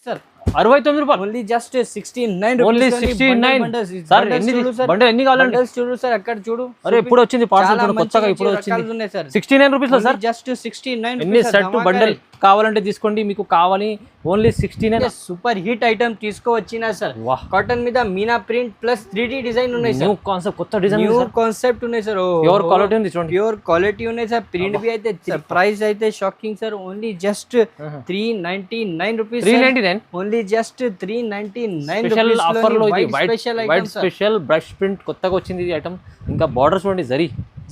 Sir 69 రూపాయలు only just 69 only 69 sir బండి ఎన్ని కావాలండి చూడు సార్ అక్కడ చూడు అరే ఇప్పుడు వచ్చింది పార్సల్ కొత్తగా ఇప్పుడు వచ్చింది ఉన్నాయి సార్ 69 రూపీస్ లో సార్ జస్ట్ 69 ఎన్ని సెట్ బండల్ కావాలంటే తీసుకోండి మీకు కావాలి ఓన్లీ 69 సూపర్ హిట్ ఐటమ్ తీసుకువచ్చినా సార్ కాటన్ మీద Meena print plus 3D design ఉన్నాయి సార్ న్యూ కాన్సెప్ట్ కొత్త డిజైన్ న్యూ కాన్సెప్ట్ ఉన్నాయి సార్ ప్యూర్ క్వాలిటీ ఉంది చూడండి ప్యూర్ క్వాలిటీ ఉన్నాయి సార్ ప్రింట్ బి అయితే ప్రైస్ అయితే shocking sir only just 399 rupees 399 only just 399 special rupees offer లో ఇది white special special brush print కొత్తగా వచ్చింది ఈ ఐటమ్ ఇంకా బార్డర్ చూడండి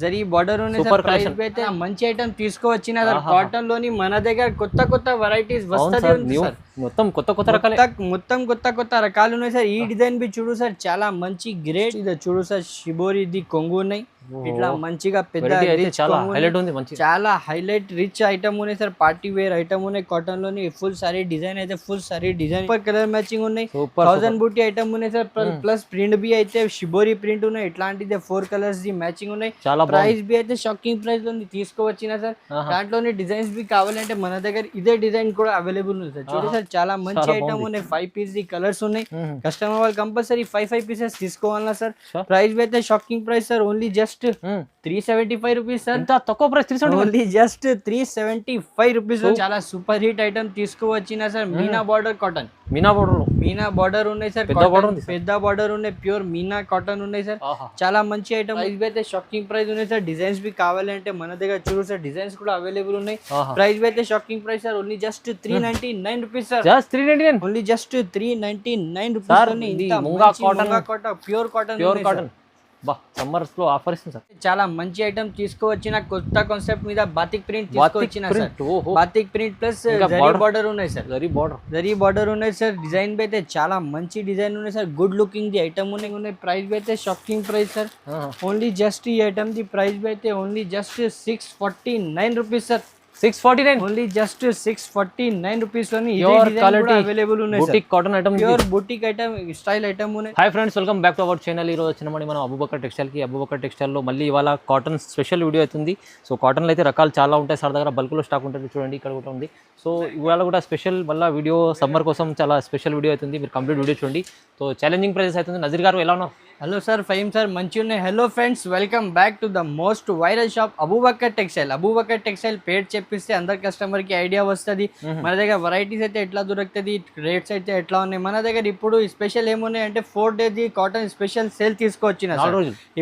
జరీ బార్డర్ ఉన్నాయి సార్ ప్రైస్ అయితే మంచి ఐటమ్ తీసుకువచ్చినా సార్ కాటన్ లోని మన దగ్గర కొత్త కొత్త వెరైటీస్ వస్తది సార్ మొత్తం కొత్త కొత్త రకాలే మొత్తం కొత్త రకాలు ఉన్నాయి సార్ ఈ డిజైన్ బి చూడు సార్ చాలా మంచి గ్రేట్ ఇది చూడు సార్ షిబోరి ఇది కొంగు ఉన్నాయి ఇట్లా మంచిగా పెద్ద చాలా హైలైట్ ఉంది మంచి చాలా హైలైట్ రిచ్ ఐటమ్ ఉన్నాయి సార్ పార్టీ వేర్ ఐటమ్ ఉన్నాయి కాటన్ లోని ఫుల్ సారీ డిజైన్ అయితే full sari design colour matching ఉన్నాయి 1000 బూటీ ఐటమ్ ఉన్నాయి సార్ ప్లస్ ప్రింట్ బి అయితే షిబోరి ప్రింట్ ఉన్నాయి ఇట్లాంటిది 4 కలర్స్ ది మ్యాచింగ్ ఉన్నాయి ప్రైస్ బి అయితే షాకింగ్ ప్రైస్ లో తీసుకువచ్చినా సార్ దాంట్లోని డిజైన్స్ బి కావాలంటే మన దగ్గర ఇదే డిజైన్ కూడా అవైలబుల్ ఉంది సార్ చూడండి సార్ చాలా మంచి ఐటమ్ ఉన్నాయి 5 పీస్ ది కలర్స్ ఉన్నాయి కస్టమర్ వాళ్ళు కంపల్సరీ 5 పీసెస్ తీసుకోవాలన్నా సార్ ప్రైస్ బి అయితే shocking price sir only just 375 rupees sir ఎంత తక్కువ ప్రైస్ 375 ఓన్లీ జస్ట్ 375 రూపీస్ చాలా సూపర్ హిట్ ఐటమ్ తీసుకువచ్చినా sir Meena border cotton Meena border ఉన్నాయి సార్ పెద్ద బార్డర్ ఉన్నాయి ప్యూర్ మీనా కాటన్ ఉన్నాయి సార్ చాలా మంచి ఐటమ్ ప్రైస్ అయితే షాకింగ్ ప్రైస్ ఉన్నాయి సార్ డిజైన్స్ బి కావాలంటే మన దగ్గర చూడు సార్ డిజైన్స్ కూడా అవైలబుల్ ఉన్నాయి ప్రైస్ అయితే shocking price sir only just 399 rupees sir just 399 only just 399 rupees pure cotton బా సమ్మర్స్ లో ఆఫర్ ఇస్తుంది సార్ చాలా మంచి ఐటమ్ తీసుకువచ్చిన కొత్త కాన్సెప్ట్ మీద బాతిక్ ప్రింట్ తీసుకువచ్చిన sir batik print plus border ఉన్నాయి సార్ జరీ బార్డర్ ఉన్నాయి సార్ డిజైన్ బి అయితే చాలా మంచి డిజైన్ ఉన్నాయి sir good looking the item ఉన్నాయి ప్రైస్ బి అయితే shocking price sir only just ఈ ఐటమ్ ది ప్రైస్ బి అయితే only just 649 rupees sir 649 only just 649 rupees లోని ఇదే డిజైన్ కూడా అవైలబుల్ ఉన్నాయి sir boutique cotton item pure boutique item style item ఉన్నాయి hi friends welcome back to our channel ఈ రోజు వచ్చినమని మనం అబూబకర్ టెక్స్టైల్ కి అబూబకర్ టెక్స్టైల్ లో మళ్ళీ ఇవాళ కాటన్ స్పెషల్ వీడియో అవుతుంది సో కాటన్ లో అయితే రకాలు చాలా ఉంటాయి సార్ దగ్గర బల్క్ లో స్టాక్ ఉంటుంది చూడండి ఇక్కడ కూడా ఉంది సో ఇవాళ కూడా స్పెషల్ మళ్ళీ వీడియో సమ్మర్ కోసం చాలా స్పెషల్ వీడియో అవుతుంది మీరు కంప్లీట్ వీడియో చూడండి సో ఛాలెంజింగ్ ప్రైజెస్ అవుతుంది నజీర్ గారు ఎలా ఉన్నారు హలో సార్ ఫైమ్ సార్ మంచి ఉన్నాయి hello friends welcome back to the most viral shop Abu Bakr textile పేరు చెప్పిస్తే అందరి కస్టమర్ కి ఐడియా వస్తుంది మన దగ్గర వెరైటీస్ అయితే ఎట్లా దొరుకుతుంది రేట్స్ అయితే ఎట్లా ఉన్నాయి మన దగ్గర ఇప్పుడు స్పెషల్ ఏమున్నాయి అంటే 4 days కాటన్ స్పెషల్ సేల్ తీసుకువచ్చిన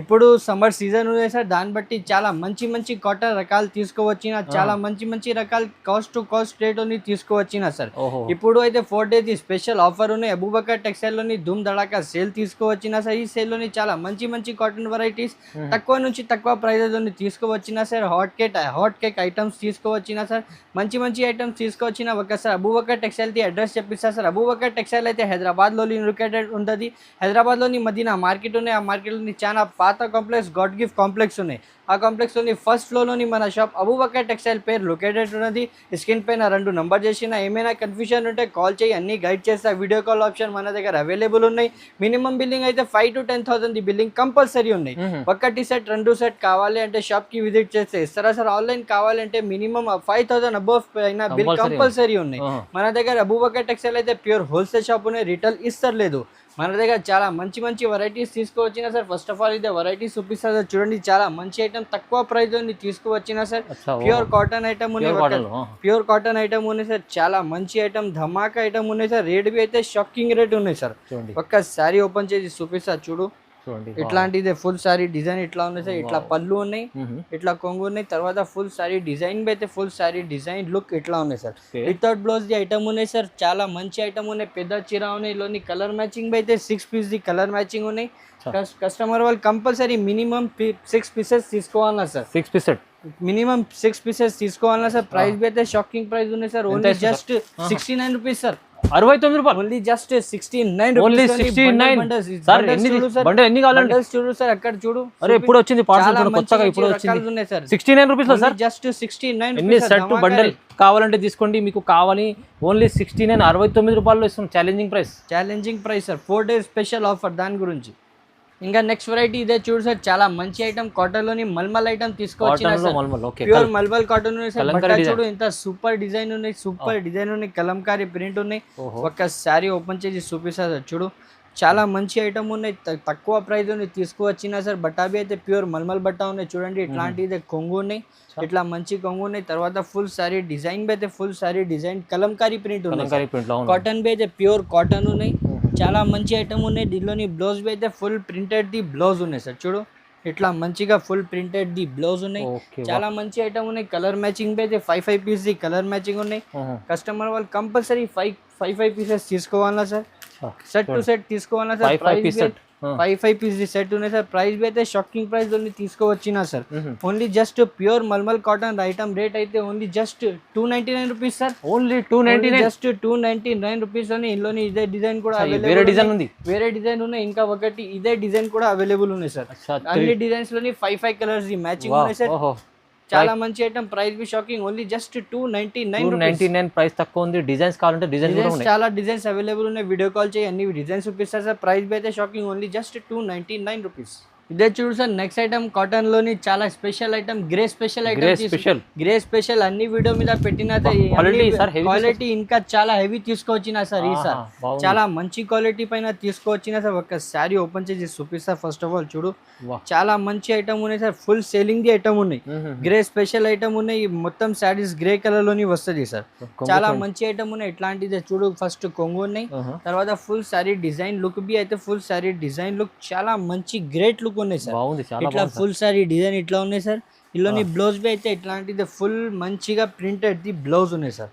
ఇప్పుడు సమ్మర్ సీజన్ ఉంది సార్ దాన్ని బట్టి చాలా మంచి కాటన్ రకాలు తీసుకువచ్చిన చాలా మంచి రకాలు కాస్ట్ టు కాస్ట్ రేట్ ఉంది తీసుకువచ్చిన సార్ ఇప్పుడు అయితే 4 days స్పెషల్ ఆఫర్ ఉన్నాయి అబూబకర్ టెక్స్టైల్ లోని ధూమ్ ధడాకా సేల్ తీసుకువచ్చిన సార్ ఈ సేల్ లోని చాలా మంచి కాటన్ వెరైటీస్ తక్కువ నుంచి తక్కువ ప్రైజెస్ లోని తీసుకువచ్చినా సార్ హాట్ కేక్ ఐటమ్స్ తీసుకువచ్చినా సార్ మంచి ఐటమ్స్ తీసుకువచ్చిన ఒకసారి అబూబకర్ టెక్స్టైల్ ది అడ్రస్ చెప్పిస్తా సార్ అబూబకర్ టెక్స్టైల్ అయితే హైదరాబాద్ లోని లొకేటెడ్ ఉంటుంది హైదరాబాద్ లోని మదీనా మార్కెట్ ఉన్నాయి ఆ మార్కెట్ లోని చాలా పాత కాంప్లెక్స్ గాడ్ గిఫ్ట్ కాంప్లెక్స్ ఉన్నాయి ఆ కాంప్లెక్స్ లోని ఫస్ట్ ఫ్లోర్ లోని మన షాప్ అబూబకర్ టెక్స్టైల్ పేరు లొకేటెడ్ ఉన్నది స్క్రీన్ పైన 2 నంబర్ చేసిన ఏమైనా కన్ఫ్యూజన్ ఉంటే కాల్ చేయి అన్ని గైడ్ చేస్తా వీడియో కాల్ ఆప్షన్ మన దగ్గర అవైలబుల్ ఉన్నాయి మినిమం బిల్లింగ్ అయితే 5 to 10,000 ది బిల్లింగ్ కంపల్సరీ ఉన్నాయి ఒకటి సెట్ 2 సెట్ కావాలి అంటే షాప్ కి విజిట్ చేస్తే ఇస్తారా సార్ ఆన్లైన్ కావాలంటే మినిమం 5,000 అబోవ్ అయినా బిల్ కంపల్సరీ ఉన్నాయి మన దగ్గర అబూబకర్ టెక్స్టైల్ అయితే ప్యూర్ హోల్సేల్ షాప్ ఉన్నాయి రిటైల్ ఇస్తలేదు మన దగ్గర చాలా మంచి వెరైటీస్ తీసుకువచ్చినా సార్ ఫస్ట్ ఆఫ్ ఆల్ ఇదే వెరైటీస్ చూపిస్తా సార్ చూడండి చాలా మంచి ఐటమ్ తక్కువ ప్రైస్ లో తీసుకువచ్చినా సార్ ప్యూర్ కాటన్ ఐటమ్ ఉన్నాయి సార్ చాలా మంచి ఐటమ్ ధమాకా ఐటమ్ ఉన్నాయి సార్ రేట్ బి అయితే షాకింగ్ రేట్ ఉన్నాయి సార్ ఒక్కసారి ఓపెన్ చేసి చూపిస్తా చూడు ఇట్లాంటిదే ఫుల్ సారీ డిజైన్ ఇట్లా ఉన్నాయి సార్ ఇట్లా పళ్ళు ఉన్నాయి ఇట్లా కొంగు ఉన్నాయి తర్వాత ఫుల్ సారీ డిజైన్ బి అయితే ఫుల్ సారీ డిజైన్ లుక్ ఇట్లా ఉన్నాయి sir without blouse the item ఉన్నాయి సార్ చాలా మంచి ఐటమ్ ఉన్నాయి పెద్ద చీర ఉన్నాయి లోని కలర్ మ్యాచింగ్ బి అయితే 6 పీస్ ది కలర్ మ్యాచింగ్ ఉన్నాయి కస్టమర్ వాళ్ళు కంపల్సరీ మినిమం 6 పీసెస్ తీసుకోవాలన్నా సార్ 6 పీస్ మినిమం 6 పీసెస్ తీసుకోవాలన్నా సార్ ప్రైస్ బి అయితే షాకింగ్ ప్రైస్ ఉన్నాయి sir only just 69 rupees sir 69 రూపాయలు only just 69 only 69 sir bundle ఎన్ని కావాలండి చూడు సార్ అక్కడ చూడు అరే ఇప్పుడు వచ్చింది పార్సల్ కొత్తగా ఇప్పుడు వచ్చింది ఉన్నాయి సార్ 69 రూపీస్ లో సార్ జస్ట్ 69 ఎన్ని సెట్ బండల్ కావాలంటే తీసుకోండి మీకు కావాలి ఓన్లీ 69 69 రూపాయల్లో ఇస్తాం challenging price sir 4 days special offer దాని గురించి ఇంకా నెక్స్ట్ వెరైటీ ఇదే చూడు సార్, చాలా మంచి ఐటమ్ కాటన్ లోని మల్మల్ ఐటమ్ తీసుకొచ్చిన కాటన్ లో మల్మల్ ఓకే ప్యూర్ మల్మల్ కాటన్ ఉన్నాయి సార్. కలంకారీ బట్టా design. చూడు ఎంత సూపర్ డిజైన్ ఉన్నాయి, సూపర్ డిజైన్ ఉన్నాయి, కలంకారీ ప్రింట్ ఉన్నాయి. ఒక శారీ ఓపెన్ చేసి చూపిస్తా సార్. చూడు చాలా మంచి ఐటమ్ ఉన్నాయి, తక్కువ ప్రైస్ ఉన్నాయి తీసుకువచ్చినా సార్. బట్టాబీ అయితే ప్యూర్ మల్మల్ బట్ట ఉన్నాయి చూడండి. ఇట్లాంటిది కొంగు ఉన్నాయి, ఇట్లా మంచి కొంగు ఉన్నాయి. తర్వాత ఫుల్ సారీ డిజైన్ బి అయితే full sari design Kalamkari print ఉన్నాయి. కాటన్ బి అయితే ప్యూర్ కాటన్ ఉన్నాయి, చాలా మంచి ఐటమ్ ఉన్నాయి. దీనిలోని బ్లౌజ్ బి అయితే ఫుల్ ప్రింటెడ్ ది బ్లౌజ్ ఉన్నాయి సార్. చూడు ఇట్లా మంచిగా ఫుల్ ప్రింటెడ్ ది బ్లౌజ్ ఉన్నాయి, చాలా మంచి ఐటమ్ ఉన్నాయి. కలర్ మ్యాచింగ్ బి అయితే 5 పీస్ ది కలర్ మ్యాచింగ్ ఉన్నాయి. కస్టమర్ వాళ్ళు కంపల్సరీ 5 పీసెస్ తీసుకోవాలా సార్, సెట్ టు సెట్ తీసుకోవాలా సార్. 5 పీస్ ది సెట్ ఉన్నాయి సార్. ప్రైస్ బి అయితే షాకింగ్ ప్రైస్ లోని తీసుకోవచ్చినా sir. Only just pure mulmul cotton item rate అయితే only just 299 rupees sir. Only 299, just 299 rupees లోని. ఇందులోని ఇదే డిజైన్ కూడా అవైలబుల్, వేరే డిజైన్ ఉన్నాయి. ఇంకా ఒకటి ఇదే డిజైన్ కూడా అవైలబుల్ ఉన్నాయి సార్. అన్ని డిజైన్స్ లోని 5 కలర్స్ ది మ్యాచింగ్ ఉన్నాయి సార్. చాలా మంచి ఐటమ్, ప్రైస్ బి షాకింగ్. ఓన్లీ జస్ట్ 299 ప్రైస్ తక్కువ ఉంది. డిజైన్స్ కావాలంటే డిజైన్స్ చాలా డిజైన్స్ అవైలబుల్ ఉన్నాయి. వీడియో కాల్ చేయి అన్ని డిజైన్స్ చూపిస్తారు సార్. ప్రైస్ బి అయితే షాకింగ్, ఓన్లీ జస్ట్ 299 రూపీస్. ఇదే చూడు సార్ నెక్స్ట్ ఐటమ్ కాటన్ లోని చాలా special item, grey special item. Grey special అన్ని వీడియో మీద పెట్టిన క్వాలిటీ ఇంకా చాలా హెవీ తీసుకొచ్చిన సార్. ఈ సార్ చాలా మంచి క్వాలిటీ పైన తీసుకొచ్చిన సార్. ఒక శారీ ఓపెన్ చేసి చూపిస్తా. ఫస్ట్ ఆఫ్ ఆల్ చూడు చాలా మంచి ఐటమ్ ఉన్నాయి సార్. ఫుల్ సేలింగ్ ది ఐటమ్ ఉన్నాయి, గ్రే స్పెషల్ ఐటమ్ ఉన్నాయి. మొత్తం శారీస్ గ్రే కలర్ లోని వస్తుంది సార్. చాలా మంచి ఐటమ్ ఉన్నాయి. ఇట్లాంటిది చూడు ఫస్ట్ కొంగు ఉన్నాయి, తర్వాత ఫుల్ శారీ డిజైన్ లుక్ బి అయితే ఫుల్ శారీ డిజైన్ లుక్ చాలా మంచి గ్రేట్ లుక్ ఉన్నాయి సార్. ఇట్లా ఫుల్ సారీ డిజైన్ ఇట్లా ఉన్నాయి సార్. ఇల్లోని బ్లౌజ్ బి అయితే ఇట్లాంటిది ఫుల్ మంచిగా ప్రింటెడ్ ది బ్లౌజ్ ఉన్నాయి సార్.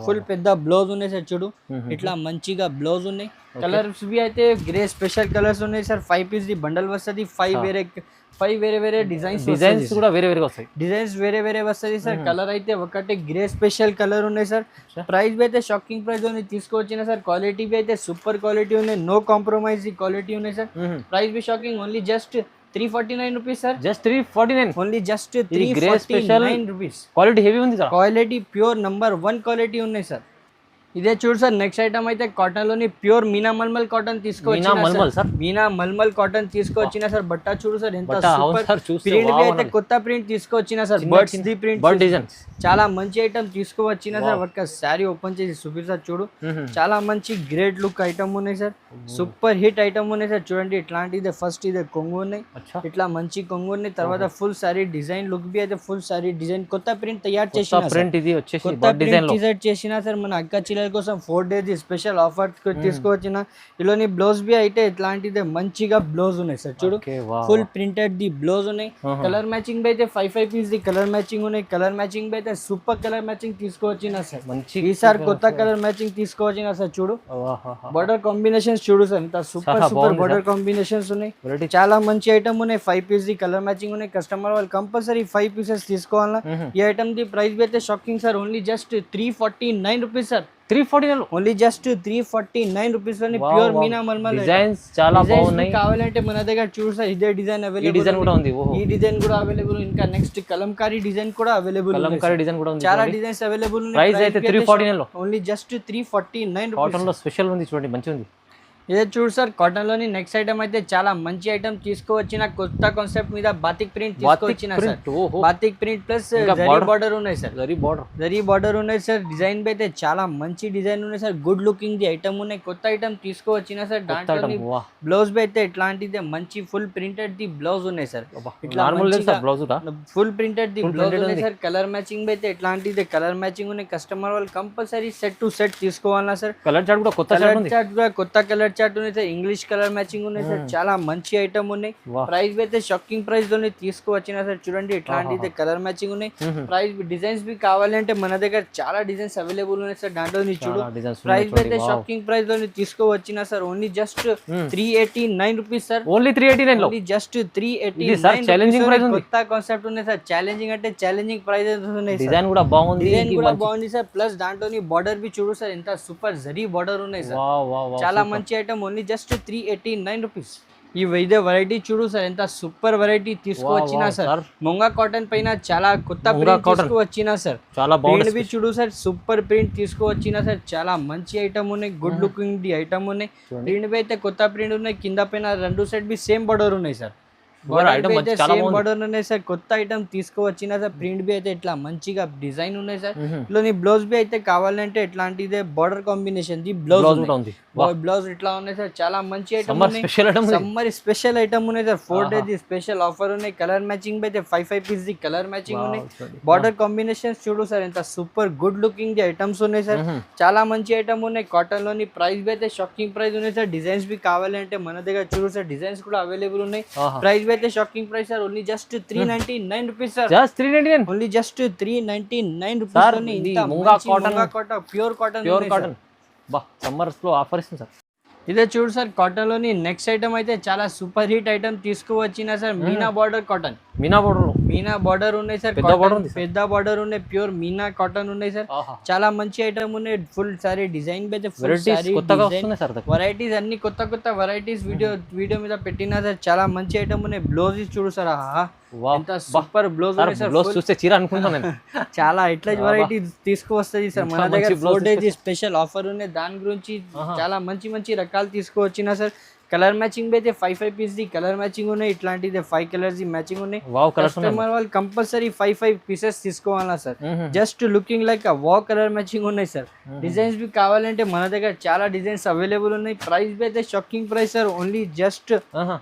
ఫుల్ పెద్ద బ్లౌజ్ ఉన్నాయి సార్. చూడు ఇట్లా మంచిగా బ్లౌజ్ ఉన్నాయి. కలర్స్ బి అయితే గ్రే స్పెషల్ కలర్స్ ఉన్నాయి సార్. 5 పీస్ ది బండల్ వస్తుంది. 5 వేరే డిజైన్స్ కూడా వేరే వస్తాయి. డిజైన్స్ వేరే వస్తుంది సార్. కలర్ అయితే ఒకటి గ్రే స్పెషల్ కలర్ ఉన్నాయి సార్. ప్రైస్ బి అయితే షాకింగ్ ప్రైస్ ఉంది తీసుకొచ్చిన సార్. క్వాలిటీ బి అయితే సూపర్ క్వాలిటీ ఉన్నాయి, నో కాంప్రమైజ్ క్వాలిటీ ఉన్నాయి సార్. ప్రైస్ బి shocking, only just 349 rupees sir. Just 349, only just 349 rupees. Quality heavy ఉంది sir. Quality pure number 1 quality ఉన్నాయి సార్. ఇదే చూడు సార్ నెక్స్ట్ ఐటమ్ అయితే కాటన్ లోని ప్యూర్ మీనా మల్మల్ కాటన్ తీసుకొచ్చిన. మీనా మల్మల్ కాటన్ తీసుకొచ్చిన సార్. బట్టా చూడు సార్ ఎంత సూపర్ ప్రింట్ అయితే కొత్త ప్రింట్ తీసుకొచ్చిన sir. Birds the print designs చాలా మంచి ఐటమ్ తీసుకువచ్చిన సార్. ఒక శారీ ఓపెన్ చేసి చూపిస్తా. చూడు చాలా మంచి గ్రేట్ లుక్ ఐటమ్ ఉన్నాయి సార్. సూపర్ హిట్ ఐటమ్ ఉన్నాయి సార్. చూడండి ఇట్లాంటిది ఫస్ట్ ఇదే కొంగు ఉన్నాయి, ఇట్లా మంచి కొంగు ఉన్నాయి. తర్వాత ఫుల్ శారీ డిజైన్ లుక్ బి అయితే ఫుల్ శారీ డిజైన్ కొత్త ప్రింట్ తయారు చేసిన సార్. మన అక్క చిల్ల కోసం 4 days స్పెషల్ ఆఫర్ తీసుకువచ్చిన. ఇలోని బ్లౌజ్ బి అయితే ఇట్లాంటిదే మంచిగా బ్లౌజ్ ఉన్నాయి సార్. చూడు ఫుల్ ప్రింటెడ్ ది బ్లౌజ్ ఉన్నాయి. కలర్ మ్యాచింగ్ బి అయితే 5 పీస్ ది కలర్ మ్యాచింగ్ ఉన్నాయి. కలర్ మ్యాచింగ్ బి అయితే సూపర్ కలర్ మ్యాచింగ్ తీసుకువచ్చిన సార్. ఈసారి కొత్త కలర్ మ్యాచింగ్ తీసుకువచ్చిన సార్. చూడు బోర్డర్ కాంబినేషన్స్ చూడు సార్ ఎంత సూపర్ బోర్డర్ కాంబినేషన్స్ ఉన్నాయి. చాలా మంచి ఐటమ్ ఉన్నాయి. 5 పీస్ ది కలర్ మ్యాచింగ్ ఉన్నాయి. కస్టమర్ వాళ్ళు కంపల్సరీ 5 పీసెస్ తీసుకోవాలా. ఈ ఐటమ్ ది ప్రైస్ బి అయితే shocking sir. Only just 349 rupees sir. 349 only just 349 rupees లోని ప్యూర్ మీనా మల్మల్ డిజైన్స్ చాలా బాగున్నాయి. కావాలంటే మన దగ్గర చూడు సార్ ఇదే డిజైన్ అవైలబుల్, ఈ డిజైన్ కూడా అవైలబుల్. ఇంకా నెక్స్ట్ కలంకారీ డిజైన్ కూడా అవైలబుల్, చాలా డిజైన్స్ అవైలబుల్ ఉన్నాయి. ప్రైస్ అయితే 349 లో ఓన్లీ జస్ట్ 349 రూపీస్. కాటన్ లో స్పెషల్ ఉంది చూడండి, మంచిగా ఉంది. ఇదే చూడు సార్ కాటన్ లోని నెక్స్ట్ ఐటమ్ అయితే చాలా మంచి ఐటమ్ తీసుకువచ్చిన. కొత్త కాన్సెప్ట్ మీద బాతిక్ ప్రింట్ తీసుకొచ్చిన sir. Batik print plus zari border ఉన్నాయి సార్. జరీ బార్డర్ ఉన్నాయి సార్. డిజైన్ అయితే చాలా మంచి డిజైన్ ఉన్నాయి sir. Good looking the item ఉన్నాయి. కొత్త ఐటమ్ తీసుకువచ్చిన సార్. దాంట్లో బ్లౌజ్ అయితే ఇట్లాంటిదే మంచి ఫుల్ ప్రింటెడ్ ది బ్లౌజ్ ఉన్నాయి సార్. ఇట్లా ఫుల్ ప్రింటెడ్ ది బ్లౌజ్ ఉన్నాయి సార్. కలర్ మ్యాచింగ్ అయితే ఇట్లాంటిదే కలర్ మ్యాచింగ్ ఉన్నాయి. కస్టమర్ వాళ్ళు కంపల్సరీ సెట్ టు సెట్ తీసుకోవాలా సార్. కలర్ చార్ట్ కూడా కొత్త కలర్ చార్ట్ ఉన్నాయి సార్. ఇంగ్లీష్ కలర్ మ్యాచింగ్ ఉన్నాయి సార్. చాలా మంచి ఐటమ్ ఉన్నాయి. ప్రైస్ అయితే షాకింగ్ ప్రైస్ లోనే తీసుకువచ్చిన సార్. చూడండి ఇట్లాంటి కలర్ మ్యాచింగ్ ఉన్నాయి. ప్రైస్ డిజైన్స్ బి కావాలంటే మన దగ్గర చాలా డిజైన్స్ అవైలబుల్ ఉన్నాయి సార్. దాంట్లో చూడు ప్రైస్ అయితే షాకింగ్ ప్రైస్ లోనే తీసుకువచ్చిన sir. Only just 389 rupees sir. Only 389 only just 389. Challenging price కొత్త కాన్సెప్ట్ ఉన్నాయి సార్. ఛాలెంజింగ్ అంటే ఛాలెంజింగ్ ప్రైజెస్ ఉన్నాయి. డిజైన్ కూడా బాగుంది సార్. ప్లస్ దాంట్లో బార్డర్ బి చూడు సార్ ఎంత సూపర్ జరీ బార్డర్ ఉన్నాయి సార్. చాలా మంచి ఐటమ్. Only just 389 rupees. ఈ ఇదే వెరైటీ చూడు సార్, ఎంత సూపర్ వెరైటీ తీసుకువచ్చినా wow, సార్. sir. ముంగా కాటన్ పైన చాలా కొత్త ముంగా ప్రింట్ cotton. తీసుకువచ్చినా సార్. చాలా ప్రింట్ బాగుంది బి చూడు సార్, సూపర్ ప్రింట్ తీసుకువచ్చినా సార్. చాలా మంచి ఐటమ్ ఉన్నాయి, గుడ్ లుకింగ్ ది ఐటమ్ ఉన్నాయి. ప్రింట్ బి అయితే కొత్త ప్రింట్ ఉన్నాయి, కింద పైన రెండు సైడ్ బి సేమ్ బోర్డర్ ఉన్నాయి సార్. ఐటమ్ అయితే చాలా సేమ్ బాగుంది. బోర్డర్ ఉన్నాయి సార్. కొత్త ఐటమ్ తీసుకువచ్చినా సార్. ప్రింట్ బి అయితే ఇట్లా మంచిగా డిజైన్ ఉన్నాయి సార్. ఇట్లా బ్లౌజ్ బి అయితే కావాలంటే ఇట్లాంటిదే border combination the blouse blouse కూడా ఉంది. బ్లౌజ్ ఇట్లా ఉన్నాయి సార్. చాలా మంచి ఐటమ్ సమ్మర్ ఉన్నాయి. Special item summer special item ఉన్నాయి sir. 4 days the special offer ఉన్నాయి. కలర్ మ్యాచింగ్ అయితే 5 పీస్ ది కలర్ మ్యాచింగ్ ఉన్నాయి. బార్డర్ కాంబినేషన్స్ చూడు సార్, ఎంత super good looking the items ఉన్నాయి సార్. చాలా మంచి ఐటమ్ ఉన్నాయి. కాటన్ లోని ప్రైస్ బి అయితే షాకింగ్ ప్రైస్ ఉన్నాయి సార్. డిజైన్స్ బి కావాలంటే మన దగ్గర చూడు సార్, డిజైన్స్ కూడా అవైలబుల్ ఉన్నాయి. ప్రైస్ బి అయితే shocking price sir, only just 399 rupees sir. Just 399 only just 399 rupees sir. లోని ఇది ఇంత ముంగా మంచి cotton, munga cotton pure cotton pure cotton. బా సమ్మర్స్ లో ఆఫర్ ఇస్తుంది సార్. ఇదే చూడు సార్, కాటన్ లోని నెక్స్ట్ ఐటమ్ అయితే చాలా సూపర్ హిట్ ఐటమ్ తీసుకువచ్చిన sir. Meena border cotton. Meena border లో మీనా బార్డర్ ఉన్నాయి సార్. పెద్ద cotton, border ఉంది సార్. పెద్ద బార్డర్ ఉన్నాయి. ప్యూర్ మీనా కాటన్ ఉన్నాయి సార్. చాలా మంచి ఐటమ్ ఉన్నాయి. ఫుల్ సారీ డిజైన్ అయితే ఫుల్ వెరైటీస్ సారీ కొత్తగా వస్తున్నాయి సార్. వెరైటీస్ అన్ని కొత్త కొత్త వెరైటీస్ వీడియో మీద పెట్టినా సార్. చాలా మంచి ఐటమ్ ఉన్నాయి. బ్లౌజెస్ చూడు సార్, ఆహా ఎంత సూపర్ బ్లౌజ్ ఉన్నాయి సార్. బ్లౌజ్ చూస్తే చీర అనుకుంటాను నేను. చాలా ఇట్లా వెరైటీ తీసుకువస్తుంది సార్. మన మంచి దగ్గర blouse 4 డేస్ స్పెషల్ ఆఫర్ ఉన్నాయి. దాని గురించి చాలా మంచి మంచి రకాలు తీసుకువచ్చినా సార్. కలర్ మ్యాచింగ్ అయితే 5 పీస్ ది కలర్ మ్యాచింగ్ ఉన్నాయి. ఇట్లాంటిది 5 కలర్స్ ది మ్యాచింగ్ ఉన్నాయి. వావ్ కలర్స్ కస్టమర్ వాళ్ళు కంపల్సరీ 5 పీసెస్ తీసుకోవాలా sir. Just looking like wow colour matching ఉన్నాయి సార్. డిజైన్స్ బి కావాలంటే మన దగ్గర చాలా డిజైన్స్ అవైలబుల్ ఉన్నాయి. ప్రైస్ బి అయితే shocking price sir, only just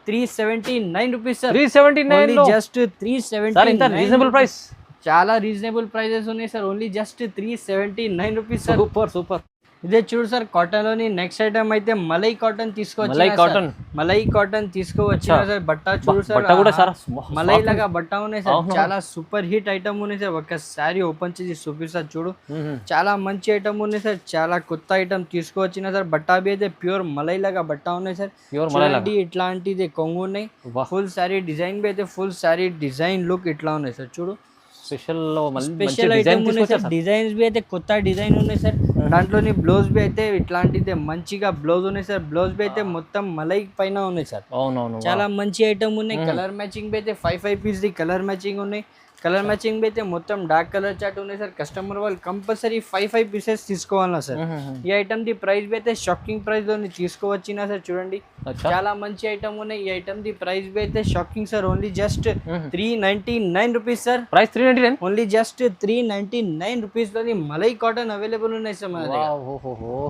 379 rupees sir. 379 లో జస్ట్ సార్, ఇంత 379 రీజనబుల్ ప్రైస్. చాలా రీజనబుల్ ప్రైజెస్ ఉన్నాయి sir. Only just 379 rupees sir. Super super. ఇదే చూడు సార్, కాటన్ లోని నెక్స్ట్ ఐటమ్ అయితే మలై కాటన్ తీసుకోవచ్చు. మలై కాటన్. మలై కాటన్ తీసుకోవచ్చు సార్. బట్ట చూడు సార్, బట్ట కూడా సార్ మలై లాగా బట్ట ఉన్నాయి సార్. చాలా సూపర్ హిట్ ఐటమ్ ఉన్నాయి సార్. ఒక్కసారి ఓపెన్ చేసి చూపిస్తా చూడు. చాలా మంచి ఐటమ్ ఉన్నాయి సార్. చాలా కొత్త ఐటమ్ తీసుకువచ్చిన సార్. బట్ట బి అయితే ప్యూర్ మలై లాగా బట్ట ఉన్నాయి సార్. ప్యూర్ మలై లాగా ఇట్లాంటిది కొంగు ఉన్నాయి. ఫుల్ సారీ డిజైన్ బి అయితే ఫుల్ సారీ డిజైన్ లుక్ ఇట్లా ఉన్నాయి సార్. చూడు స్పెషల్ లో స్పెషల్ ఐటమ్ ఉన్నాయి సార్. డిజైన్స్ బి అయితే కొత్త డిజైన్ ఉన్నాయి సార్. దాంట్లోని బ్లౌజ్ బి అయితే ఇట్లాంటిదే మంచిగా బ్లౌజ్ ఉన్నాయి సార్. బ్లౌజ్ బి అయితే మొత్తం మలై పైన ఉన్నాయి సార్. అవునవును చాలా మంచి ఐటమ్ ఉన్నాయి. కలర్ మ్యాచింగ్ బి అయితే 5 పీస్ ది కలర్ మ్యాచింగ్ ఉన్నాయి. కలర్ మ్యాచింగ్ అయితే మొత్తం డార్క్ కలర్ చార్ట్ ఉన్నాయి సార్. కస్టమర్ వాళ్ళు కంపల్సరీ 5 పీసెస్ తీసుకోవాలా సార్. ఈ ఐటమ్ ది ప్రైస్ బి అయితే షాకింగ్ ప్రైస్ లో తీసుకోవచ్చినా సార్. చూడండి చాలా మంచి ఐటమ్ ఉన్నాయి. ఈ ఐటమ్ ది ప్రైస్ బి అయితే shocking sir, only just 399 rupees sir. Price 399 only just 399 rupees లోని మలై కాటన్ అవైలబుల్ ఉన్నాయి సార్ మన దగ్గర.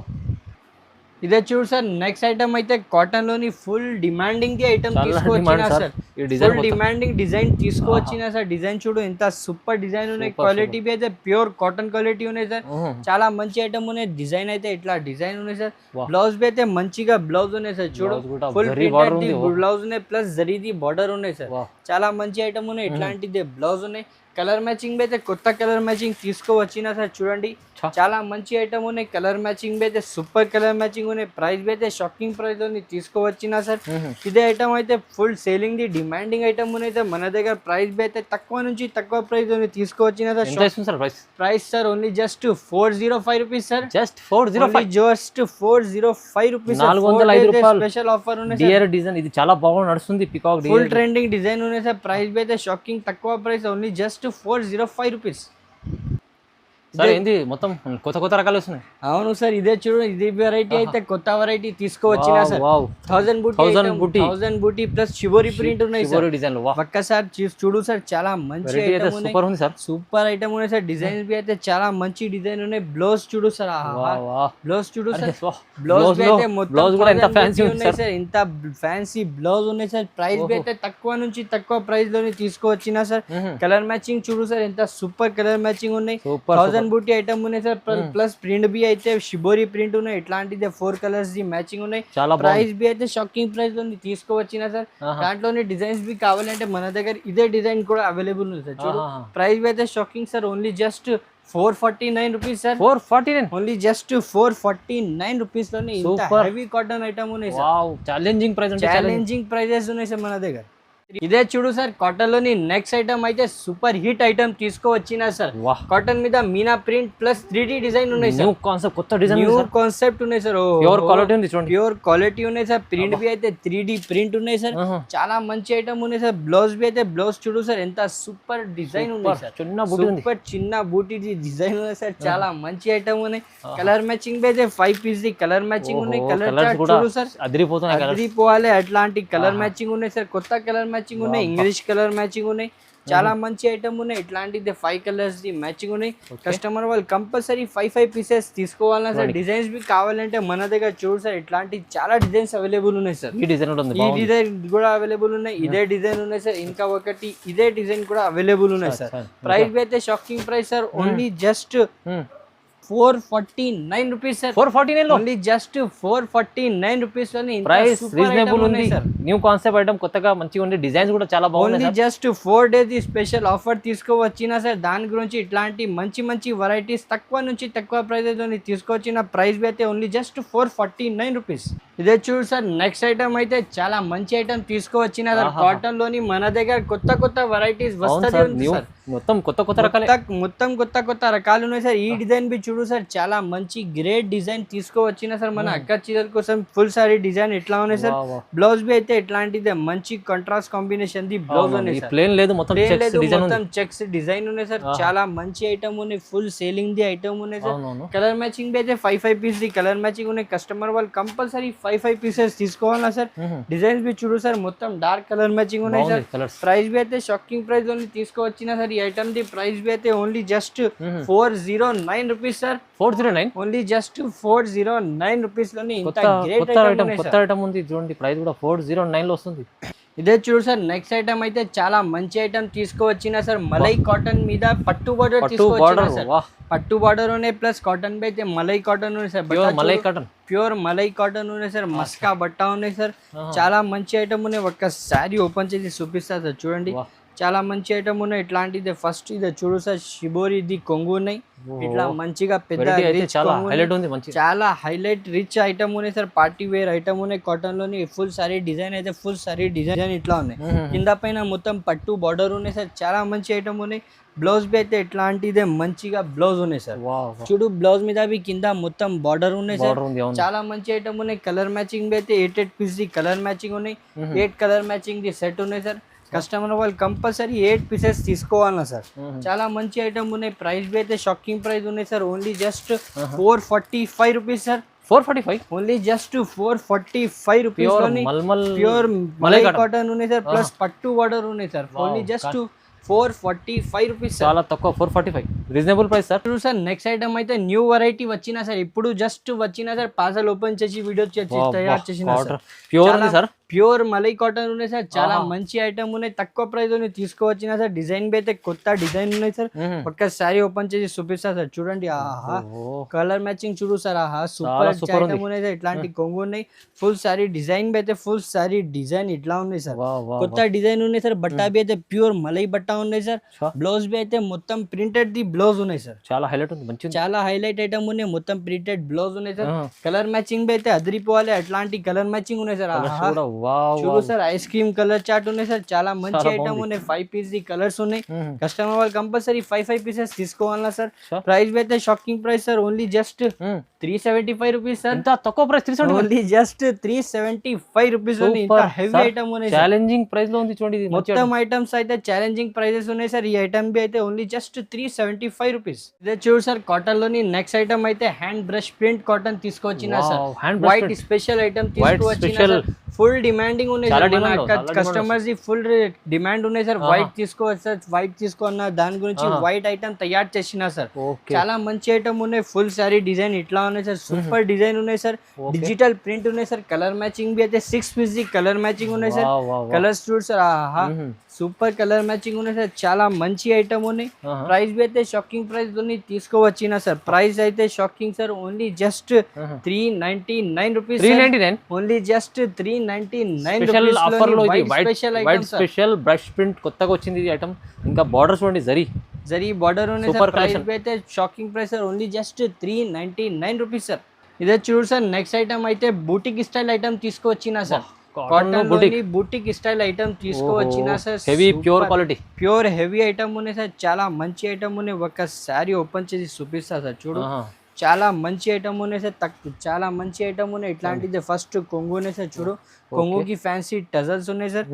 ఇదే చూడు సార్, నెక్స్ట్ ఐటమ్ అయితే కాటన్ లోని ఫుల్ డిమాండింగ్ ది ఐటమ్ తీసుకువచ్చినా సార్. ఫుల్ డిమాండింగ్ డిజైన్ తీసుకువచ్చినా సార్. డిజైన్ చూడు ఎంత సూపర్ డిజైన్ ఉన్నాయి. క్వాలిటీ బి అయితే ప్యూర్ కాటన్ క్వాలిటీ ఉన్నాయి సార్. చాలా మంచి ఐటమ్ ఉన్నాయి. డిజైన్ అయితే ఇట్లా డిజైన్ ఉన్నాయి సార్. బ్లౌజ్ బి అయితే మంచిగా బ్లౌజ్ ఉన్నాయి సార్. చూడు ఫుల్ బ్లౌజ్ ఉన్నాయి, ప్లస్ జరీది బార్డర్ ఉన్నాయి సార్. చాలా మంచి ఐటమ్ ఉన్నాయి. ఇట్లాంటిది బ్లౌజ్ ఉన్నాయి. కలర్ మ్యాచింగ్ అయితే కొత్త కలర్ మ్యాచింగ్ తీసుకువచ్చినా సార్. చూడండి చాలా మంచి ఐటమ్ ఉన్నాయి. కలర్ మ్యాచింగ్ అయితే సూపర్ కలర్ మ్యాచింగ్ ఉన్నాయి. ప్రైస్ అయితే షాకింగ్ ప్రైస్ లో తీసుకోవచ్చినా సార్. ఇదే ఐటమ్ అయితే ఫుల్ సేలింగ్ ది డిమాండింగ్ ఐటమ్ ఉన్నాయి. మన దగ్గర ప్రైస్ అయితే తక్కువ నుంచి తక్కువ ప్రైస్ లో తీసుకోవచ్చినా sir. Price sir only just 405 rupees sir. Just 405 just 405 rupees. 405 రూపాయలు స్పెషల్ ఆఫర్ ఉన్నాయి. డియర్ డిజైన్ ఇది చాలా బాగా నడుస్తుంది. పికాక్ ఫుల్ ట్రెండింగ్ డిజైన్ ఉన్నాయి సార్. ప్రైస్ అయితే షాకింగ్ తక్కువ price, only just 405 rupees. Sir ఏంది మొత్తం కొత్త కొత్త రకాలు వస్తున్నాయి. అవును సార్, ఇదే చూడు, ఇది వెరైటీ అయితే కొత్త వెరైటీ తీసుకువచ్చినా సార్. 1000 బూటీ ప్లస్ షిబోరి ప్రింట్ ఉన్నాయి సార్. డిజైన్ ఒక్కసారి చూడు సార్, చాలా మంచి ఐటమ్ ఉన్నాయి. సూపర్ ఉంది సార్. సూపర్ ఐటమ్ ఉన్నాయి సార్. డిజైన్స్ బి అయితే చాలా మంచి డిజైన్ ఉన్నాయి. బ్లౌజ్ చూడు సార్, బ్లౌజ్ చూడు సార్. బ్లౌజ్ అయితే మొత్తం కూడా ఎంత ఫ్యాన్సీ ఉన్నాయి సార్. ఇంత ఫ్యాన్సీ బ్లౌజ్ ఉన్నాయి సార్. ప్రైస్ బి అయితే తక్కువ నుంచి తక్కువ ప్రైస్ లోనే తీసుకువచ్చినా సార్. కలర్ మ్యాచింగ్ చూడు సార్, ఎంత సూపర్ కలర్ మ్యాచింగ్ ఉన్నాయి. 1000 బూటీ ఐటమ్ ఉన్నాయి సార్. ప్లస్ ప్రింట్ బి అయితే షిబోరి ప్రింట్ ఉన్నాయి. ఇట్లాంటిది 4 కలర్స్ ది మ్యాచింగ్ ఉన్నాయి. ప్రైస్ బి అయితే షాకింగ్ ప్రైస్ లో తీసుకువచ్చినా సార్. దాంట్లోనే డిజైన్స్ బి కావాలంటే మన దగ్గర ఇదే డిజైన్ కూడా అవైలబుల్ ఉంది సార్. చూడు ప్రైస్ బి అయితే shocking sir, only just 449 rupees sir. 449 only just 449 rupees లోనే ఇంత హెవీ కాటన్ ఐటమ్ ఉన్నాయి sir. Challenging price, challenging prices ఉన్నాయి సార్ మన దగ్గర. ఇదే చూడు సార్ కాటన్ లోని నెక్స్ట్ ఐటమ్ అయితే సూపర్ హిట్ ఐటమ్ తీసుకువచ్చినా సార్. వాహ్, కాటన్ మీద Meena print plus 3D design ఉన్నాయి సార్. న్యూ కాన్సెప్ట్, కొత్త డిజైన్, న్యూ కాన్సెప్ట్ ఉన్నాయి సార్. ప్యూర్ క్వాలిటీ ఉంది చూడండి. ప్యూర్ క్వాలిటీ ఉన్నాయి సార్. ప్రింట్ బి అయితే 3D ప్రింట్ ఉన్నాయి సార్. చాలా మంచి ఐటమ్ ఉన్నాయి సార్. బ్లౌజ్ బి అయితే బ్లౌజ్ చూడు సార్ ఎంత సూపర్ డిజైన్ ఉంది సార్. చిన్న బూటీ ఉంది, సూపర్ చిన్న బూటీ డిజైన్ ఉన్నాయి సార్. చాలా మంచి ఐటమ్ ఉన్నాయి. కలర్ మ్యాచింగ్ బి అయితే 5 పీస్ ది కలర్ మ్యాచింగ్ ఉన్నాయి. కలర్ చార్ట్ చూడు సార్ అదిరిపోతున్నాయి. అదిరిపోవాలి అట్లాంటి కలర్ మ్యాచింగ్ ఉన్నాయి సార్. కొత్త కలర్ మ్యాచింగ్ ఉన్నాయి, ఇంగ్లీష్ కలర్ మ్యాచింగ్ ఉన్నాయి. చాలా మంచి ఐటమ్ ఉన్నాయి. ఇట్లాంటిది 5 కలర్స్ ది మ్యాచింగ్ ఉన్నాయి. కస్టమర్ వాళ్ళు కంపల్సరీ 5 పీసెస్ తీసుకోవాలన్నా సార్. డిజైన్స్ బి కావాలంటే మన దగ్గర చూడు సార్ ఇట్లాంటి చాలా డిజైన్స్ అవైలబుల్ ఉన్నాయి సార్. ఈ డిజైన్ ఉంది, ఈ డిజైన్ కూడా అవైలబుల్ ఉన్నాయి. ఇదే డిజైన్ ఉన్నాయి సార్. ఇంకా ఒకటి ఇదే డిజైన్ కూడా అవైలబుల్ ఉన్నాయి సార్. ప్రైస్ అయితే shocking price sir. Only just 449 rupees sir. 449 only just 449 rupees లోనే ప్రైస్ రీజనబుల్ ఉంది. న్యూ కాన్సెప్ట్ ఐటమ్, కొత్తగా మంచిగా ఉంది. డిజైన్స్ కూడా చాలా బాగున్నాయి. Only just 4 days special offer తీసుకోవచ్చినా సార్. దాని గురించి ఇట్లాంటి మంచి మంచి వెరైటీస్ తక్కువ నుంచి తక్కువ ప్రైస్ లోని తీసుకొచ్చిన ప్రైస్ అయితే ఓన్లీ జస్ట్ 449 రూపీస్. ఇదే చూడు సార్ నెక్స్ట్ ఐటమ్ అయితే చాలా మంచి ఐటమ్ తీసుకువచ్చిన సార్. కాటన్ లోని మన దగ్గర కొత్త కొత్త వెరైటీస్ వస్తుంది సార్. మొత్తం కొత్త కొత్త రకాలు, మొత్తం కొత్త కొత్త రకాలు ఉన్నాయి సార్. ఈ డిజైన్ బి చూడు సార్ చాలా మంచి గ్రేట్ డిజైన్ తీసుకువచ్చిన సార్. మన అక్క చీరల కోసం ఫుల్ సారీ డిజైన్ ఎట్లా ఉన్నాయి సార్. బ్లౌజ్ బి అయితే ఎట్లాంటిదే మంచి కాంట్రాస్ట్ కాంబినేషన్ ది బ్లౌజ్ ఉన్నాయి సార్. ప్లేన్ లేదు, మొత్తం చెక్స్ డిజైన్ ఉన్నాయి సార్. చాలా మంచి ఐటమ్ ఉన్నాయి. ఫుల్ సేలింగ్ ది ఐటమ్ ఉన్నాయి సార్. కలర్ మ్యాచింగ్ బి అయితే 5 పీస్ ది కలర్ మ్యాచింగ్ ఉన్నాయి. కస్టమర్ వాళ్ళు కంపల్సరీ 5 పీసెస్ తీసుకోవాలా సార్. డిజైన్స్ బి చూడు సార్ మొత్తం డార్క్ కలర్ మ్యాచింగ్ ఉన్నాయి సార్. ప్రైస్ బి అయితే షాకింగ్ ప్రైస్ లోని తీసుకువచ్చిన సార్. ఈ ఐటమ్ ది ప్రైస్ బి అయితే only just 409 rupees sir. 409 only just 409 rupees లోని ఇంత గ్రేట్ కొత్త ఐటమ్ ఉంది చూడండి. ప్రైస్ కూడా 409 లో వస్తుంది. ఇదే చూడు సార్ నెక్స్ట్ ఐటమ్ అయితే చాలా మంచి ఐటమ్ తీసుకువచ్చిన సార్. మలై కాటన్ మీద పట్టు బార్డర్ తీసుకువచ్చిన సార్. పట్టు బార్డర్ ఉన్నాయి ప్లస్ కాటన్ బి అయితే మలై కాటన్ ఉన్నాయి sir. Malai cotton, pure malai cotton ఉన్నాయి సార్. మస్కా బట్ట ఉన్నాయి సార్. చాలా మంచి ఐటమ్ ఉన్నాయి. ఒక్క శారీ ఓపెన్ చేసి చూపిస్తా సార్. చూడండి చాలా మంచి ఐటమ్ ఉన్నాయి. ఇట్లాంటిది ఫస్ట్ ఇది చూడు సార్ షిబోరి ఇది కొంగు ఉన్నాయి. ఇట్లా మంచిగా పెద్ద చాలా హైలైట్ రిచ్ ఐటమ్ ఉన్నాయి సార్. పార్టీ వేర్ ఐటమ్ ఉన్నాయి. కాటన్ లోని ఫుల్ సారీ డిజైన్ అయితే ఫుల్ సారీ డిజైన్ ఇట్లా ఉన్నాయి. కింద పైన మొత్తం పట్టు బార్డర్ ఉన్నాయి సార్. చాలా మంచి ఐటమ్ ఉన్నాయి. బ్లౌజ్ బి అయితే ఎట్లాంటిదే మంచిగా బ్లౌజ్ ఉన్నాయి సార్. చూడు బ్లౌజ్ మీద బి కింద మొత్తం బార్డర్ ఉన్నాయి సార్. చాలా మంచి ఐటమ్ ఉన్నాయి. కలర్ మ్యాచింగ్ బి అయితే 8 పీస్ ది కలర్ మ్యాచింగ్ ఉన్నాయి. 8 కలర్ మ్యాచింగ్ ది సెట్ ఉన్నాయి సార్. కస్టమర్ వాళ్ళు కంపల్సరీ 8 పీసెస్ తీసుకోవాలన్నా సార్. చాలా మంచి ఐటమ్ ఉన్నాయి. ప్రైస్ బి అయితే షాకింగ్ ప్రైస్ ఉన్నాయి sir. Only just 445 rupees sir. 445 only just 445 rupees లోని ప్యూర్ మలై కాటన్ ఉన్నాయి సార్. ప్లస్ పట్టు బార్డర్ ఉన్నాయి సార్. Only just 445 rupees. చాలా తక్కువ, 445 reasonable price sir. Sir next item అయితే న్యూ వెరైటీ వచ్చినా సార్. ఇప్పుడు జస్ట్ వచ్చినా సార్. పార్సల్ ఓపెన్ చేసి వీడియో తయారు చేసిన సార్. ప్యూర్ మలై కాటన్ ఉన్నాయి సార్. చాలా మంచి ఐటమ్ ఉన్నాయి. తక్కువ ప్రైస్ లో తీసుకువచ్చిన సార్. డిజైన్ బి అయితే కొత్త డిజైన్ ఉన్నాయి సార్. ఒక్క శారీ ఓపెన్ చేసి చూపిస్తా సార్. చూడండి ఆహా కలర్ మ్యాచింగ్ చూడు సార్. ఆహా సూపర్ ఐటమ్ ఉన్నాయి సార్. ఇట్లాంటి కొంగు ఉన్నాయి. ఫుల్ సారీ డిజైన్ బి అయితే ఫుల్ సారీ డిజైన్ ఇట్లా ఉన్నాయి సార్. కొత్త డిజైన్ ఉన్నాయి సార్. బట్ట బి అయితే ప్యూర్ మలై బట్ట ఉన్నాయి సార్. బ్లౌజ్ బి అయితే మొత్తం ప్రింటెడ్ ది బ్లౌజ్ ఉన్నాయి సార్. చాలా హైలైట్ ఉంది, మంచి చాలా హైలైట్ ఐటమ్ ఉన్నాయి. మొత్తం ప్రింటెడ్ బ్లౌజ్ ఉన్నాయి సార్. కలర్ మ్యాచింగ్ బి అయితే అదిరిపోవాలి. అట్లాంటి కలర్ మ్యాచింగ్ ఉన్నాయి సార్. చూడు sir ice cream colour chart ఉన్నాయి సార్. చాలా మంచి ఐటమ్ ఉన్నాయి. 5 పీస్ ది కలర్స్ ఉన్నాయి. కస్టమర్ వాళ్ళు కంపల్సరీ 5 పీసెస్ తీసుకోవాలా సార్. ప్రైస్ అయితే shocking price sir. Only just 375 rupees sir. తక్కువ ప్రైస్ 375. ఓన్లీ జస్ట్ 375 రూపీస్ లోని ఇంత హెవీ ఐటమ్ ఉన్నాయి. ఛాలెంజింగ్ ప్రైస్ లో ఉంది చూడండి. మొత్తం ఐటమ్స్ అయితే ఛాలెంజింగ్ ప్రైజెస్ ఉన్నాయి సార్. ఈ ఐటమ్ బి అయితే ఓన్లీ జస్ట్ 375 రూపీస్. ఇదే చూడు సార్ కాటన్ లోని నెక్స్ట్ ఐటమ్ అయితే హ్యాండ్ బ్రష్ ప్రింట్ కాటన్ తీసుకొచ్చిన సార్. వైట్ స్పెషల్ ఐటమ్ తీసుకొచ్చిన. ఫుల్ డిమాండింగ్ ఉన్నాయి సార్. కస్టమర్స్ ఫుల్ డిమాండ్ ఉన్నాయి సార్. వైట్ తీసుకోవచ్చు సార్. వైట్ తీసుకున్న దాని గురించి వైట్ ఐటమ్ తయారు చేసిన సార్. చాలా మంచి ఐటమ్ ఉన్నాయి. ఫుల్ సారీ డిజైన్ ఇట్లా ఉన్నాయి సార్. సూపర్ డిజైన్ ఉన్నాయి సార్. డిజిటల్ ప్రింట్ ఉన్నాయి సార్. కలర్ మ్యాచింగ్ బి అయితే 6 పీస్ ది కలర్ మ్యాచింగ్ ఉన్నాయి సార్. కలర్స్ చూడు సార్. ఆహా సూపర్ కలర్ మ్యాచింగ్ ఉన్నాయి సార్. చాలా మంచి ఐటమ్ ఉన్నాయి. ప్రైస్ బి అయితే షాకింగ్ ప్రైస్ లోని తీసుకోవచ్చిన సార్. ప్రైస్ అయితే shocking sir. Only just 399 rupees. 399 only just 399 special rupees offer లో ఇది. White special special brush print కొత్తగా వచ్చింది ఈ ఐటమ్. ఇంకా బార్డర్స్ చూడండి జరీ బార్డర్ ఉన్నాయి సార్. ప్రైస్ బి అయితే shocking price sir. Only just 399 rupees sir. ఇదే చూడు సార్ నెక్స్ట్ ఐటమ్ అయితే బూటిక్ స్టైల్ ఐటమ్ తీసుకువచ్చిన సార్. కాటన్ లోని బూటిక్ స్టైల్ ఐటమ్ తీసుకువచ్చినా sir, heavy pure quality, pure heavy item ఉన్నాయి సార్. చాలా మంచి ఐటమ్ ఉన్నాయి. ఒక శారీ ఓపెన్ చేసి చూపిస్తా సార్, చూడు చాలా మంచి ఐటమ్ ఉన్నాయి సార్. చాలా మంచి ఐటమ్ ఉన్నాయి. ఇట్లాంటిది ఫస్ట్ కొంగు ఉన్నాయి సార్, చూడు కొంగుకి ఫ్యాన్సీ టజల్స్ ఉన్నాయి సార్.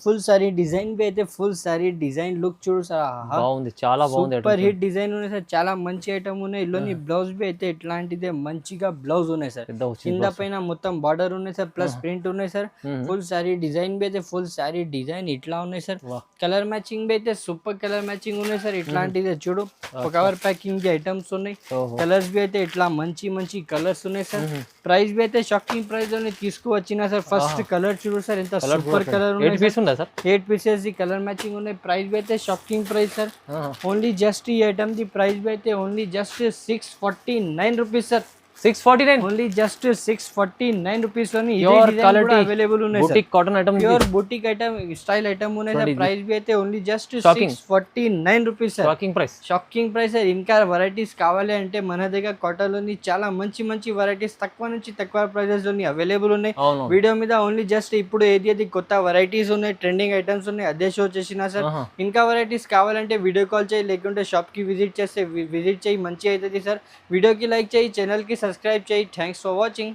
ఫుల్ సారీ డిజైన్ బి అయితే ఫుల్ సారీ డిజైన్ లుక్ చూడు సార్, బాగుంది, చాలా బాగుంది. సూపర్ హిట్ డిజైన్ ఉన్నాయి సార్. చాలా మంచి ఐటమ్ ఉన్నాయి. ఇల్లోని బ్లౌజ్ బి అయితే ఇట్లాంటిదే మంచిగా బ్లౌజ్ ఉన్నాయి సార్. కింద పైన మొత్తం బార్డర్ ఉన్నాయి సార్, ప్లస్ ప్రింట్ ఉన్నాయి సార్. ఫుల్ సారీ డిజైన్ బి అయితే ఫుల్ సారీ డిజైన్ ఇట్లా ఉన్నాయి సార్. కలర్ మ్యాచింగ్ బి అయితే సూపర్ కలర్ మ్యాచింగ్ ఉన్నాయి సార్. ఇట్లాంటిదే చూడు కవర్ ప్యాకింగ్ కి ఐటమ్స్ ఉన్నాయి. కలర్స్ బి అయితే ఇట్లా మంచి మంచి కలర్స్ ఉన్నాయి సార్. ప్రైస్ బి అయితే షాకింగ్ ప్రైస్ లోనే తీసుకువచ్చిన సార్. ఫస్ట్ కలర్ చూడు సార్, ఎంత సూపర్ కలర్ ఉన్నాయి. 8 pieces ది కలర్ మ్యాచింగ్ ఉన్నాయి. ప్రైస్ బి అయితే shocking price sir. Only just ఈ ఐటమ్ ది ప్రైస్ బి అయితే only just 649 rupees sir. 649 only just 649 rupees లోని ప్యూర్ క్వాలిటీ అవైలబుల్ ఉన్నాయి sir. Boutique cotton item, pure boutique item style item ఉన్నాయి సార్. ప్రైస్ బి అయితే only just 649 rupees sir. Shocking price, shocking price sir. ఇంకా varieties కావాలి అంటే మన దగ్గర కాటన్ లోని చాలా మంచి మంచి వెరైటీస్ తక్కువ నుంచి తక్కువ ప్రైజెస్ లోని అవైలబుల్ ఉన్నాయి. వీడియో మీద ఓన్లీ జస్ట్ ఇప్పుడు ఏది కొత్త వెరైటీస్ ఉన్నాయి, ట్రెండింగ్ ఐటమ్స్ ఉన్నాయి, అదే షో చేసిన సార్. ఇంకా వెరైటీస్ కావాలంటే వీడియో కాల్ చేయి, లేకుంటే షాప్ కి విజిట్ చేస్తే విజిట్ చేయి, మంచి అవుతుంది సార్. వీడియోకి లైక్ చేయి, ఛానల్ కి సబ్స్క్రైబ్ చేయి. Thanks for watching.